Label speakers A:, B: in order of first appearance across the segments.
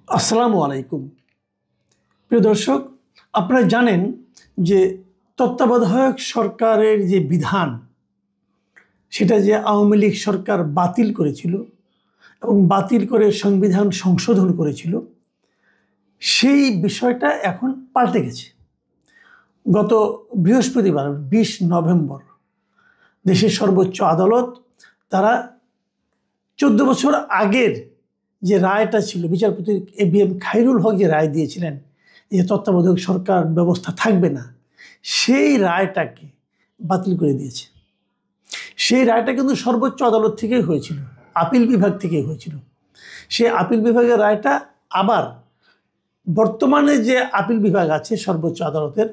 A: আসসালামু আলাইকুম। প্রিয় দর্শক, আপনারা জানেন যে তত্ত্বাবধায়ক সরকারের যে বিধান সেটা যে আওয়ামী লীগ সরকার বাতিল করেছিল এবং বাতিল করে সংবিধান সংশোধন করেছিল, সেই বিষয়টা এখন পাল্টে গেছে। গত বৃহস্পতিবার 20 নভেম্বর দেশের সর্বোচ্চ আদালত তারা 14 বছর আগের যে রায়টা ছিল, বিচারপতি ABM খায়রুল হক যে রায় দিয়েছিলেন যে তত্ত্বাবধায়ক সরকার ব্যবস্থা থাকবে না, সেই রায়টাকে বাতিল করে দিয়েছে। সেই রায়টা কিন্তু সর্বোচ্চ আদালত থেকেই হয়েছিল, আপিল বিভাগ থেকেই হয়েছিল। সেই আপিল বিভাগের রায়টা আবার বর্তমানে যে আপিল বিভাগ আছে সর্বোচ্চ আদালতের,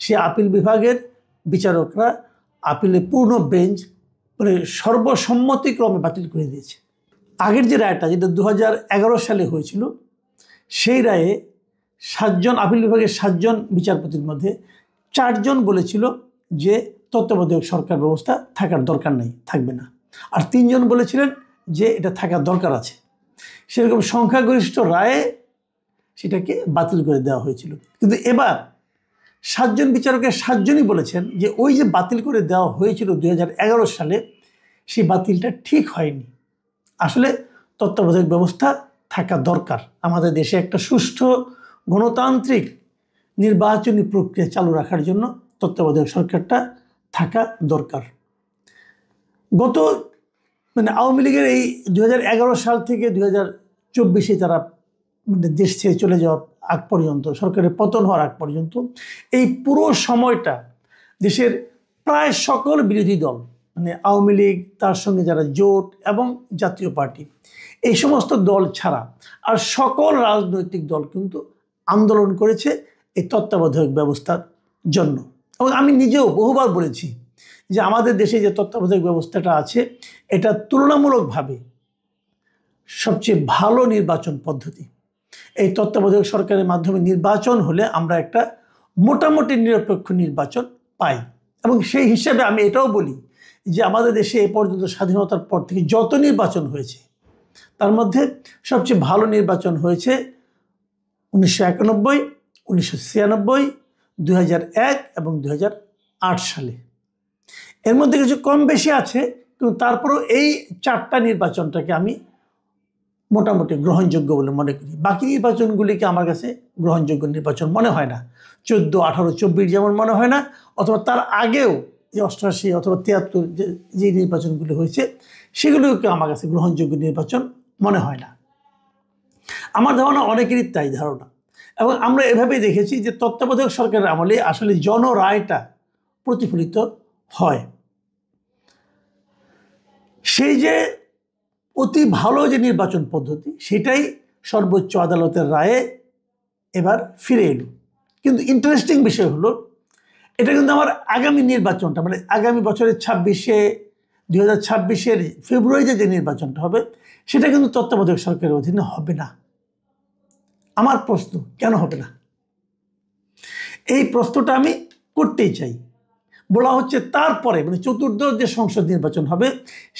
A: সেই আপিল বিভাগের বিচারকরা আপিলে পূর্ণ বেঞ্চ মানে সর্বসম্মতিক্রমে বাতিল করে দিয়েছে। আগের যে রায়টা, যেটা 2011 সালে হয়েছিল, সেই রায়ে 7 জন আপিল বিভাগের 7 জন বিচারপতির মধ্যে 4 জন বলেছিল যে তত্ত্বাবধায়ক সরকার ব্যবস্থা থাকার দরকার নেই, থাকবে না। আর 3 জন বলেছিলেন যে এটা থাকার দরকার আছে। সেরকম সংখ্যাগরিষ্ঠ রায়ে সেটাকে বাতিল করে দেওয়া হয়েছিল। কিন্তু এবার 7 জন বিচারকের 7 জনই বলেছেন যে ওই যে বাতিল করে দেওয়া হয়েছিল 2011 সালে, সেই বাতিলটা ঠিক হয়নি। আসলে তত্ত্বাবধায়ক ব্যবস্থা থাকা দরকার। আমাদের দেশে একটা সুষ্ঠু গণতান্ত্রিক নির্বাচনী প্রক্রিয়া চালু রাখার জন্য তত্ত্বাবধায়ক সরকারটা থাকা দরকার। গত আওয়ামী লীগের এই 2011 সাল থেকে 2024 তারা দেশ ছেড়ে চলে যাওয়ার আগ পর্যন্ত, সরকারের পতন হওয়ার আগ পর্যন্ত, এই পুরো সময়টা দেশের প্রায় সকল বিরোধী দল আওয়ামী লীগ, তার সঙ্গে যারা জোট এবং জাতীয় পার্টি, এই সমস্ত দল ছাড়া আর সকল রাজনৈতিক দল কিন্তু আন্দোলন করেছে এই তত্ত্বাবধায়ক ব্যবস্থার জন্য। এবং আমি নিজেও বহুবার বলেছি যে আমাদের দেশে যে তত্ত্বাবধায়ক ব্যবস্থাটা আছে, এটা তুলনামূলকভাবে সবচেয়ে ভালো নির্বাচন পদ্ধতি। এই তত্ত্বাবধায়ক সরকারের মাধ্যমে নির্বাচন হলে আমরা একটা মোটামুটি নিরপেক্ষ নির্বাচন পাই। এবং সেই হিসাবে আমি এটাও বলি যে আমাদের দেশে এ পর্যন্ত স্বাধীনতার পর থেকে যত নির্বাচন হয়েছে, তার মধ্যে সবচেয়ে ভালো নির্বাচন হয়েছে 1991, 1996, 2001 এবং 2008 সালে। এর মধ্যে কিছু কম বেশি আছে, কিন্তু তারপরেও এই 4টা নির্বাচনটাকে আমি মোটামুটি গ্রহণযোগ্য বলে মনে করি। বাকি নির্বাচনগুলিকে আমার কাছে গ্রহণযোগ্য নির্বাচন মনে হয় না। 14, 18, 24 যেমন মনে হয় না, অথবা তার আগেও যে 88 অথবা 73 যে নির্বাচনগুলি হয়েছে, সেগুলোকে আমার কাছে গ্রহণযোগ্য নির্বাচন মনে হয় না। আমার ধারণা অনেকেরই তাই ধারণা। এবং আমরা এভাবেই দেখেছি যে তত্ত্বাবধায়ক সরকারের আমলে আসলে জনরায়টা প্রতিফলিত হয়। সেই যে অতি ভালো যে নির্বাচন পদ্ধতি, সেটাই সর্বোচ্চ আদালতের রায়ে এবার ফিরে এলো। কিন্তু ইন্টারেস্টিং বিষয় হলো, এটা কিন্তু আমার আগামী নির্বাচনটা আগামী বছরের 2026-এর ফেব্রুয়ারিতে যে নির্বাচনটা হবে, সেটা কিন্তু তত্ত্বাবধায়ক সরকারের অধীনে হবে না। আমার প্রশ্ন, কেন হবে না? এই প্রশ্নটা আমি করতেই চাই। বলা হচ্ছে তারপরে চতুর্দশ যে সংসদ নির্বাচন হবে,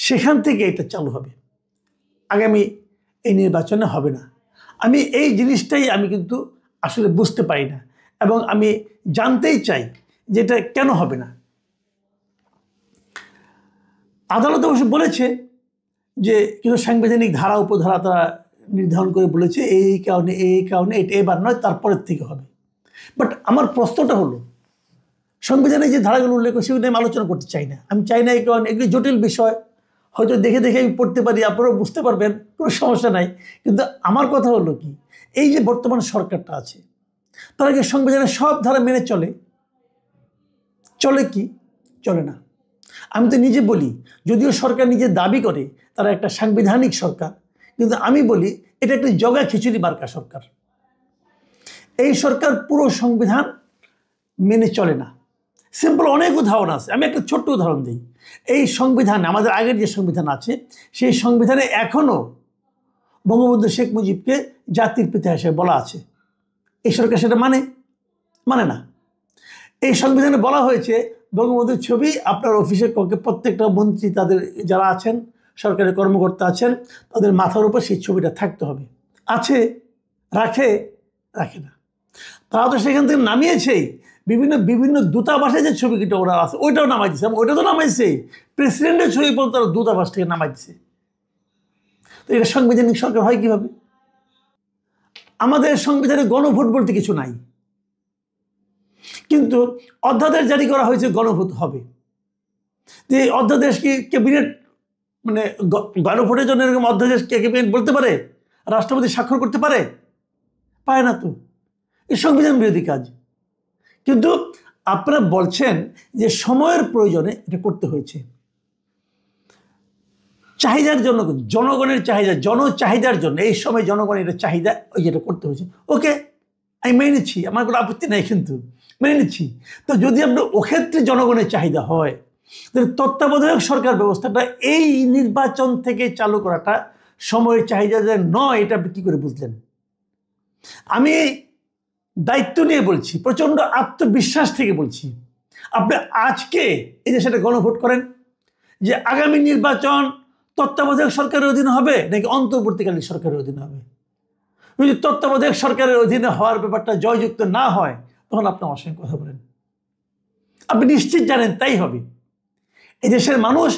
A: সেখান থেকে এটা চালু হবে, আগামী এই নির্বাচনে হবে না। আমি এই জিনিসটাই আমি কিন্তু আসলে বুঝতে পারি না, এবং আমি জানতেই চাই যে এটা কেন হবে না। আদালত অবশ্য বলেছে যে কিছু সাংবিধানিক ধারা উপধারা তারা নির্ধারণ করে বলেছে এই কারণে এটা এবার নয়, তারপরের থেকে হবে। বাট আমার প্রশ্নটা হলো, সংবিধানে যে ধারাগুলো উল্লেখ করে সেগুলো আমি আলোচনা করতে চাই না। আমি চাই না এই কারণে, এগুলি জটিল বিষয়, হয়তো দেখে দেখে আমি পড়তে পারি, আপনারাও বুঝতে পারবেন, কোনো সমস্যা নাই। কিন্তু আমার কথা হলো কি, এই যে বর্তমান সরকারটা আছে, তারা কি সংবিধানের সব ধারা মেনে চলে? কি চলে না? আমি তো নিজে বলি, যদিও সরকার নিজে দাবি করে তারা একটা সাংবিধানিক সরকার, কিন্তু আমি বলি এটা একটা জগা খিচুড়ি মার্কা সরকার। এই সরকার পুরো সংবিধান মেনে চলে না। সিম্পল অনেক উদাহরণ আছে, আমি একটা ছোট্ট উদাহরণ দিই। এই সংবিধানে, আমাদের আগের যে সংবিধান আছে, সেই সংবিধানে এখনও বঙ্গবন্ধু শেখ মুজিবকে জাতির পিতা হিসেবে বলা আছে। এই সরকার সেটা মানে না। এই সংবিধানে বলা হয়েছে বঙ্গবন্ধুর ছবি আপনার অফিসের প্রত্যেকটা মন্ত্রী, তাদের যারা আছেন, সরকারি কর্মকর্তা আছেন, তাদের মাথার উপর সেই ছবিটা থাকতে হবে। আছে, রাখে? রাখে না। তারা তো সেখান থেকে নামিয়েছেই। বিভিন্ন বিভিন্ন দূতাবাসে যে ছবিটা ওরা আছে ওইটাও নামাই দিচ্ছে, ওইটা তো নামাইছে, প্রেসিডেন্টের ছবি পর্যন্ত তারা দূতাবাস থেকে নামাই দিচ্ছে। তো এটা সাংবিধানিক সরকার হয় কিভাবে? আমাদের সংবিধানে গণভোট বলতে কিছু নাই, কিন্তু অধ্যাদেশ জারি করা হয়েছে গণভোট হবে। যে অধ্যাদেশ কি ক্যাবিনেট, মানে গণভোটের জন্য এরকম অধ্যাদেশ ক্যাবিনেট বলতে পারে? রাষ্ট্রপতি স্বাক্ষর করতে পারে? পায় না তো। এই সংবিধান বিরোধী কাজ। কিন্তু আপনারা বলছেন যে সময়ের প্রয়োজনে এটা করতে হয়েছে, চাহিদার জন্য, জনগণের চাহিদা, জনচাহিদার জন্য এই সময় জনগণের এটা চাহিদা, ওই যেটা করতে হয়েছে। ওকে, আমি মেনে নিচ্ছি, আমার কোনো আপত্তি নাই, কিন্তু মেনে নিচ্ছি। তো যদি আপনার ওক্ষেত্রে জনগণের চাহিদা হয়, তাহলে তত্ত্বাবধায়ক সরকার ব্যবস্থাটা এই নির্বাচন থেকে চালু করাটা সময়ের চাহিদা যে নয়, এটা আপনি কী করে বুঝলেন? আমি দায়িত্ব নিয়ে বলছি, প্রচণ্ড আত্মবিশ্বাস থেকে বলছি, আপনি আজকে এই যে সেটা গণভোট করেন যে আগামী নির্বাচন তত্ত্বাবধায়ক সরকারের অধীনে হবে নাকি অন্তর্বর্তীকালীন সরকারের অধীনে হবে। যদি তত্ত্বাবধায়ক সরকারের অধীনে হওয়ার ব্যাপারটা জয়যুক্ত না হয়, তখন আপনি আমার সঙ্গে কথা বলেন। আপনি নিশ্চিত জানেন তাই হবে। এই দেশের মানুষ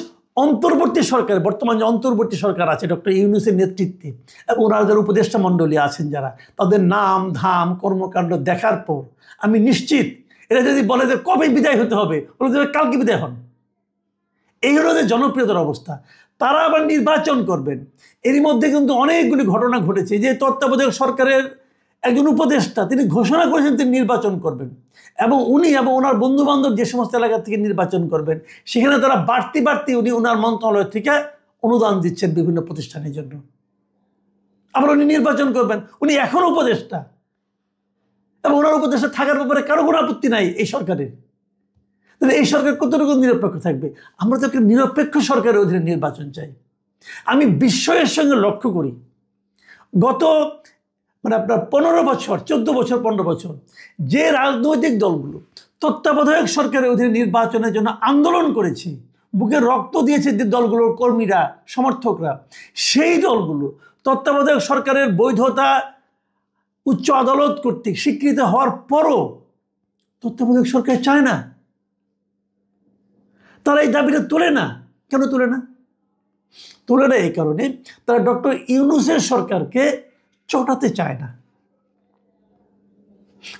A: অন্তর্বর্তী সরকার, বর্তমান যে অন্তর্বর্তী সরকার আছে ডক্টর ইউনূসের নেতৃত্বে, এবং ওনারা যারা উপদেষ্টা মণ্ডলী আছেন যারা, তাদের নাম ধাম কর্মকাণ্ড দেখার পর আমি নিশ্চিত, এরা যদি বলে যে কবে বিদায় হতে হবে, বলে যে কালকে বিদায় হন। এই হলো যে জনপ্রিয়তার অবস্থা। তারা আবার নির্বাচন করবেন। এরই মধ্যে কিন্তু অনেকগুলি ঘটনা ঘটেছে যে তত্ত্বাবধায়ক সরকারের একজন উপদেষ্টা তিনি ঘোষণা করেছেন তিনি নির্বাচন করবেন, এবং উনি এবং ওনার বন্ধুবান্ধব যে সমস্ত এলাকা থেকে নির্বাচন করবেন, সেখানে তারা বাড়তি উনি ওনার মন্ত্রণালয় থেকে অনুদান দিচ্ছেন বিভিন্ন প্রতিষ্ঠানের জন্য। আবার উনি নির্বাচন করবেন, উনি এখনও উপদেষ্টা, এবং ওনার উপদেষ্টা থাকার ব্যাপারে কারো কোনো আপত্তি নাই এই সরকারের। তাহলে এই সরকার কতটুকু নিরপেক্ষ থাকবে? আমরা তো একটা নিরপেক্ষ সরকারের অধীনে নির্বাচন চাই। আমি বিস্ময়ের সঙ্গে লক্ষ্য করি, গত আপনার 15 বছর, 14 বছর, 15 বছর যে রাজনৈতিক দলগুলো তত্ত্বাবধায়ক সরকারের অধীনে নির্বাচনের জন্য আন্দোলন করেছে, বুকে রক্ত দিয়েছে যে দলগুলোর কর্মীরা, সমর্থকরা, সেই দলগুলো তত্ত্বাবধায়ক সরকারের বৈধতা উচ্চ আদালত কর্তৃক স্বীকৃত হওয়ার পরও তত্ত্বাবধায়ক সরকার চায় না। তারা এই দাবিটা তোলে না। কেন তোলে না? তোলে না এই কারণে তারা ডক্টর ইউনূসের সরকারকে চটাতে চায় না।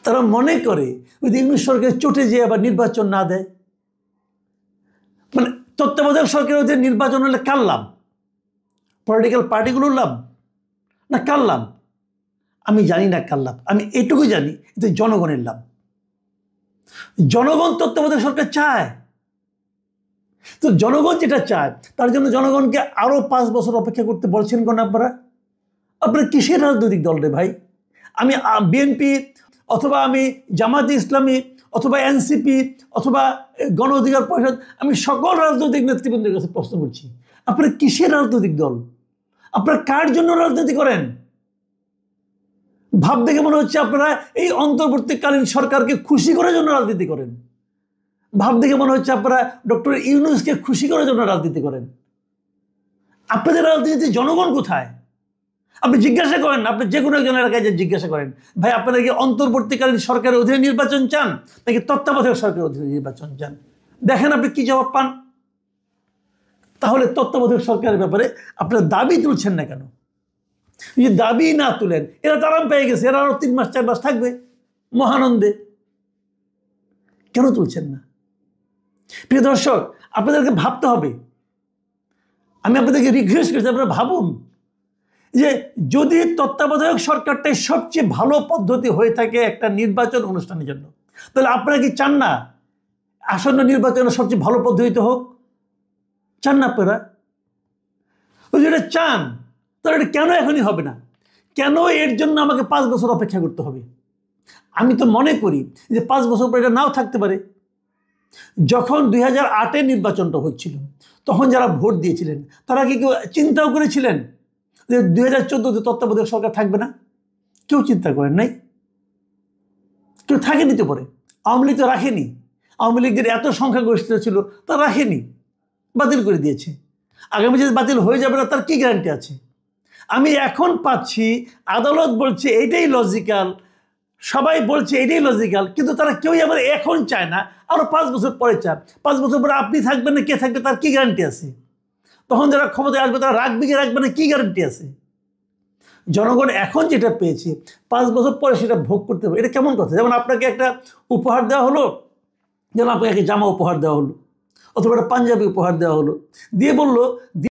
A: তারা মনে করে যদি ইউনূস সরকার চটে যে আবার নির্বাচন না দেয়, মানে তত্ত্বাবধায়ক সরকারের অধীনে নির্বাচন হলে কার লাভ? পলিটিক্যাল পার্টিগুলোর লাভ না কার লাভ? আমি জানি না কার লাভ। আমি এটুকু জানি যে জনগণের লাভ। জনগণ তত্ত্বাবধায়ক সরকার চায়। তো জনগণ যেটা চায় তার জন্য জনগণকে আরো 5 বছর অপেক্ষা করতে বলছেন কেন আপনারা? আপনারা কিসের রাজনৈতিক দল রে ভাই? আমি বিএনপি অথবা আমি জামায়াতে ইসলামী অথবা এনসিপি অথবা গণ অধিকার পরিষদ, আমি সকল রাজনৈতিক নেতৃবৃন্দের কাছে প্রশ্ন করছি, আপনারা কিসের রাজনৈতিক দল? আপনারা কার জন্য রাজনীতি করেন? ভাব দেখে মনে হচ্ছে আপনারা এই অন্তর্বর্তীকালীন সরকারকে খুশি করার জন্য রাজনীতি করেন। ভাব দেখে মনে হচ্ছে আপনারা ডক্টর ইউনূসকে খুশি করার জন্য রাজনীতি করেন। আপনাদের রাজনীতি জনগণ কোথায়? আপনি জিজ্ঞাসা করেন, আপনি যে কোনো একজন এলাকায় যে জিজ্ঞাসা করেন, ভাই আপনারা কি অন্তর্বর্তীকালীন সরকারের অধীনে নির্বাচন চান নাকি তত্ত্বাবধায়ক সরকারের অধীনে নির্বাচন চান? দেখেন আপনি কি জবাব পান। তাহলে তত্ত্বাবধায়ক সরকারের ব্যাপারে আপনারা দাবি তুলছেন না কেন? যদি দাবি না তুলেন, এরা তো আরাম পেয়ে গেছে, এরা আরো 3 মাস 4 মাস থাকবে মহানন্দে। কেন তুলছেন না? প্রিয় দর্শক, আপনাদেরকে ভাবতে হবে। আমি আপনাদেরকে রিকোয়েস্ট করছি, আপনারা ভাবুন যে যদি তত্ত্বাবধায়ক সরকারটাই সবচেয়ে ভালো পদ্ধতি হয়ে থাকে একটা নির্বাচন অনুষ্ঠানের জন্য, তাহলে আপনারা কি চান না আসন্ন নির্বাচনের সবচেয়ে ভালো পদ্ধতিতে হোক? চান না আপনারা? যদি এটা চান তাহলে এটা কেন এখনই হবে না? কেন এর জন্য আমাকে 5 বছর অপেক্ষা করতে হবে? আমি তো মনে করি যে 5 বছর পর এটা নাও থাকতে পারে। যখন 2008-এ নির্বাচনটা হচ্ছিল, তখন যারা ভোট দিয়েছিলেন তারা কি কেউ চিন্তাও করেছিলেন যে 2014-তে তত্ত্বাবধায়ক সরকার থাকবে না? কেউ চিন্তা করেন নাই। কেউ থাকেনি তো পরে। আওয়ামী লীগ তো রাখেনি। আওয়ামী লীগের এত সংখ্যাগরিষ্ঠ ছিল, তা রাখেনি, বাতিল করে দিয়েছে। আগামী যদি বাতিল হয়ে যাবে না তার কি গ্যারান্টি আছে? আমি এখন পাচ্ছি, আদালত বলছে এইটাই লজিক্যাল, সবাই বলছে এটাই লজিক্যাল, কিন্তু তারা কেউই আবার এখন চায় না, আরও 5 বছর পরে চায়। 5 বছর পরে আপনি থাকবেন না, কে থাকবে তার কি গ্যারান্টি আছে? তখন যারা ক্ষমতায় আসবে তারা রাখবে কি রাখবে না, কি গ্যারান্টি আছে? জনগণ এখন যেটা পেয়েছে 5 বছর পরে সেটা ভোগ করতে হবে, এটা কেমন কথা? যেমন আপনাকে একটা উপহার দেওয়া হলো, যেমন আপনাকে একটা জামা উপহার দেওয়া হলো, অথবা একটা পাঞ্জাবি উপহার দেওয়া হলো, দিয়ে বললো